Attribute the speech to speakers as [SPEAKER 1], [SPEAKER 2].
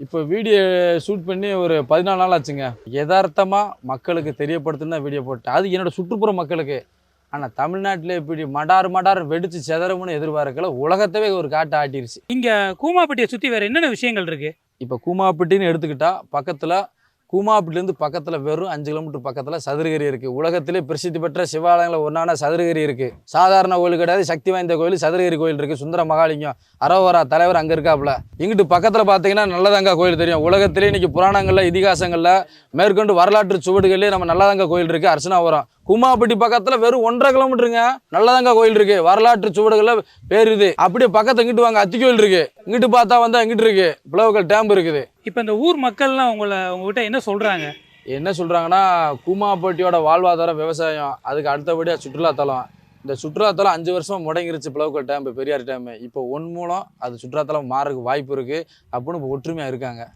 [SPEAKER 1] இப்போ video shoot பண்ணி ஒரு 14 நாள் ஆச்சுங்க. எதார்த்தமாக மக்களுக்கு தெரியப்படுத்துன்னு தான் வீடியோ போட்டேன். அது என்னோடய சுற்றுப்புற மக்களுக்கு. ஆனால் தமிழ்நாட்டில் இப்படி மடார் வெடித்து செதறும்னு எதிர்பார்க்கல. உலகத்தவே ஒரு காட்டு ஆட்டிருச்சு.
[SPEAKER 2] இங்கே கூமாப்பட்டியை சுற்றி வேறு என்னென்ன விஷயங்கள் இருக்குது?
[SPEAKER 1] இப்போ கூமாப்பட்டின்னு எடுத்துக்கிட்டால் பக்கத்தில் கூமாப்பட்டிலேருந்து பக்கத்தில் வெறும் 5 கிலோமீட்டர் பக்கத்தில் சதுரகிரி இருக்குது. உலகத்திலே பிரசித்தி பெற்ற சிவாலயங்களில் ஒன்றான சதுரகிரி இருக்குது. சாதாரண கோயில் கிடையாது, சக்தி வாய்ந்த கோயில் சதுரகிரி கோயில் இருக்குது. சுந்தர மகாலிங்கம் அரோவரா தலைவர் அங்கே இருக்காப்புல. இங்கிட்டு பக்கத்தில் பார்த்தீங்கன்னா நல்லதங்கா கோயில் தெரியும். உலகத்திலே இன்றைக்கி புராணங்களில் இதிகாசங்களில் மேற்கொண்டு வரலாற்று சுவடுகளிலே நம்ம நல்லதங்கா கோயில் இருக்குது. அர்ச்சனாபுரம் கூமாப்பட்டி பக்கத்தில் வெறும் 1.5 கிலோமீட்டருங்க நல்லதங்கா கோயில் இருக்குது. வரலாற்று சுவடுகளில் பேர் இது. அப்படியே பக்கத்து இங்கிட்டு வாங்க அத்தி கோயில் இருக்குது. இங்கிட்டு பார்த்தா வந்தால் இங்கிட்டு இருக்குது பிளவுக்கல் டேம்பு இருக்குது.
[SPEAKER 2] இப்போ இந்த ஊர் மக்கள்லாம் உங்ககிட்ட என்ன சொல்கிறாங்க?
[SPEAKER 1] என்ன சொல்கிறாங்கன்னா, கூமாப்பட்டியோட வாழ்வாதாரம் விவசாயம், அதுக்கு அடுத்தபடியாக சுற்றுலாத்தலம். இந்த சுற்றுலாத்தலம் 5 வருஷமாக முடங்கிருச்சு. பிளவுக்கல் டேம்பு பெரியார் டேம்பு இப்போ மூலம் அது சுற்றுலாத்தலம் மாறதுக்கு வாய்ப்பு இருக்குது அப்படின்னு ஒற்றுமையாக இருக்காங்க.